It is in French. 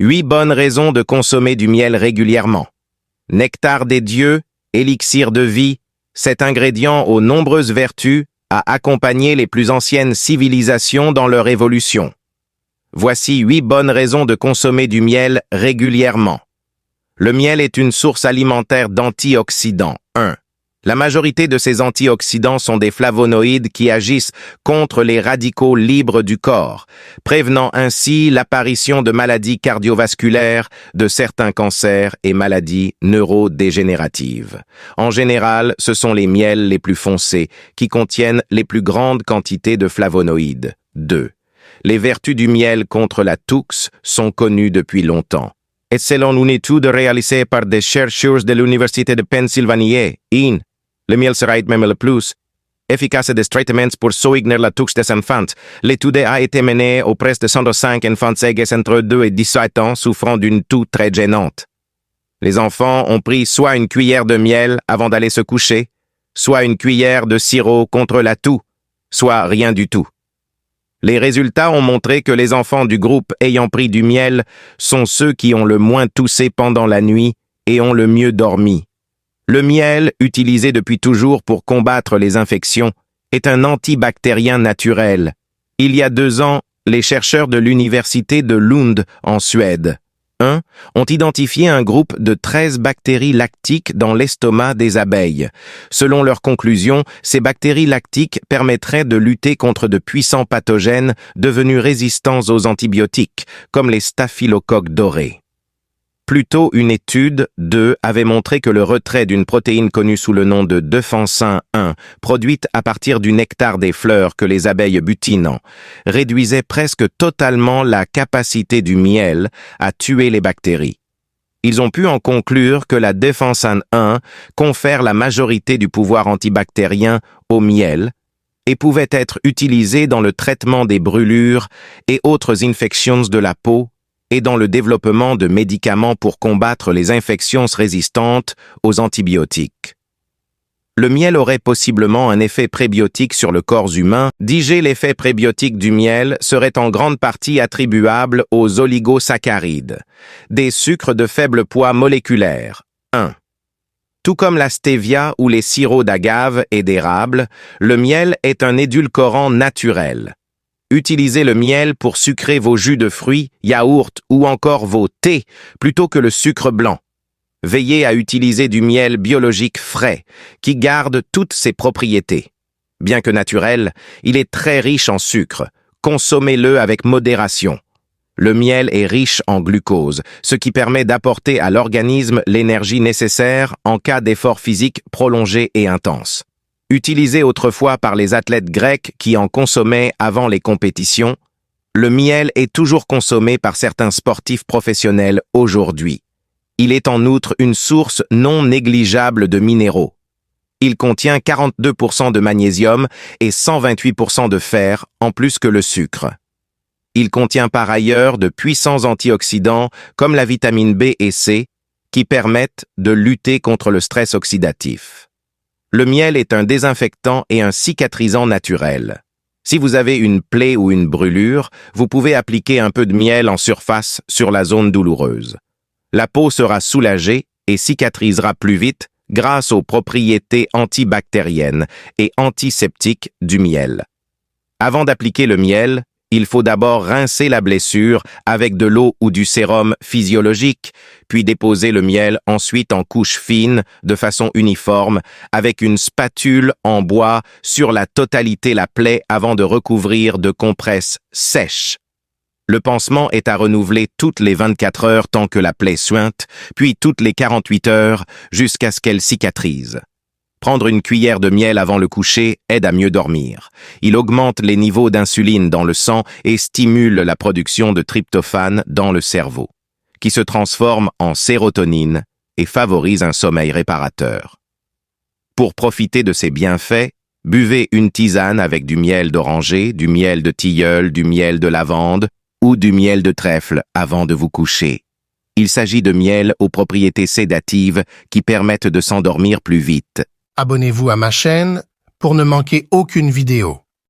8 bonnes raisons de consommer du miel régulièrement. Nectar des dieux, élixir de vie, cet ingrédient aux nombreuses vertus a accompagné les plus anciennes civilisations dans leur évolution. Voici 8 bonnes raisons de consommer du miel régulièrement. Le miel est une source alimentaire d'antioxydants. 1. La majorité de ces antioxydants sont des flavonoïdes qui agissent contre les radicaux libres du corps, prévenant ainsi l'apparition de maladies cardiovasculaires, de certains cancers et maladies neurodégénératives. En général, ce sont les miels les plus foncés qui contiennent les plus grandes quantités de flavonoïdes. 2. Les vertus du miel contre la toux sont connues depuis longtemps. Et selon une étude réalisée par des chercheurs de l'Université de Pennsylvanie, le miel sera même le plus efficace des traitements pour soigner la toux des enfants. L'étude a été menée auprès de 105 enfants âgés entre 2 et 17 ans souffrant d'une toux très gênante. Les enfants ont pris soit une cuillère de miel avant d'aller se coucher, soit une cuillère de sirop contre la toux, soit rien du tout. Les résultats ont montré que les enfants du groupe ayant pris du miel sont ceux qui ont le moins toussé pendant la nuit et ont le mieux dormi. Le miel, utilisé depuis toujours pour combattre les infections, est un antibactérien naturel. Il y a 2 ans, les chercheurs de l'université de Lund, en Suède, ont identifié un groupe de 13 bactéries lactiques dans l'estomac des abeilles. Selon leurs conclusions, ces bactéries lactiques permettraient de lutter contre de puissants pathogènes devenus résistants aux antibiotiques, comme les staphylocoques dorés. Plus tôt, une étude avait montré que le retrait d'une protéine connue sous le nom de defensin 1, produite à partir du nectar des fleurs que les abeilles butinent, réduisait presque totalement la capacité du miel à tuer les bactéries. Ils ont pu en conclure que la defensin 1 confère la majorité du pouvoir antibactérien au miel et pouvait être utilisée dans le traitement des brûlures et autres infections de la peau, et dans le développement de médicaments pour combattre les infections résistantes aux antibiotiques. Le miel aurait possiblement un effet prébiotique sur le corps humain. L'effet prébiotique du miel serait en grande partie attribuable aux oligosaccharides, des sucres de faible poids moléculaire. 1. Tout comme la stevia ou les sirops d'agave et d'érable, le miel est un édulcorant naturel. Utilisez le miel pour sucrer vos jus de fruits, yaourts ou encore vos thés plutôt que le sucre blanc. Veillez à utiliser du miel biologique frais, qui garde toutes ses propriétés. Bien que naturel, il est très riche en sucre. Consommez-le avec modération. Le miel est riche en glucose, ce qui permet d'apporter à l'organisme l'énergie nécessaire en cas d'effort physique prolongé et intense. Utilisé autrefois par les athlètes grecs qui en consommaient avant les compétitions, le miel est toujours consommé par certains sportifs professionnels aujourd'hui. Il est en outre une source non négligeable de minéraux. Il contient 42% de magnésium et 128% de fer, en plus que le sucre. Il contient par ailleurs de puissants antioxydants comme la vitamine B et C, qui permettent de lutter contre le stress oxydatif. Le miel est un désinfectant et un cicatrisant naturel. Si vous avez une plaie ou une brûlure, vous pouvez appliquer un peu de miel en surface sur la zone douloureuse. La peau sera soulagée et cicatrisera plus vite grâce aux propriétés antibactériennes et antiseptiques du miel. Avant d'appliquer le miel, il faut d'abord rincer la blessure avec de l'eau ou du sérum physiologique, puis déposer le miel ensuite en couche fine, de façon uniforme, avec une spatule en bois sur la totalité la plaie avant de recouvrir de compresses sèches. Le pansement est à renouveler toutes les 24 heures tant que la plaie suinte, puis toutes les 48 heures jusqu'à ce qu'elle cicatrise. Prendre une cuillère de miel avant le coucher aide à mieux dormir. Il augmente les niveaux d'insuline dans le sang et stimule la production de tryptophane dans le cerveau, qui se transforme en sérotonine et favorise un sommeil réparateur. Pour profiter de ces bienfaits, buvez une tisane avec du miel d'oranger, du miel de tilleul, du miel de lavande ou du miel de trèfle avant de vous coucher. Il s'agit de miel aux propriétés sédatives qui permettent de s'endormir plus vite. Abonnez-vous à ma chaîne pour ne manquer aucune vidéo.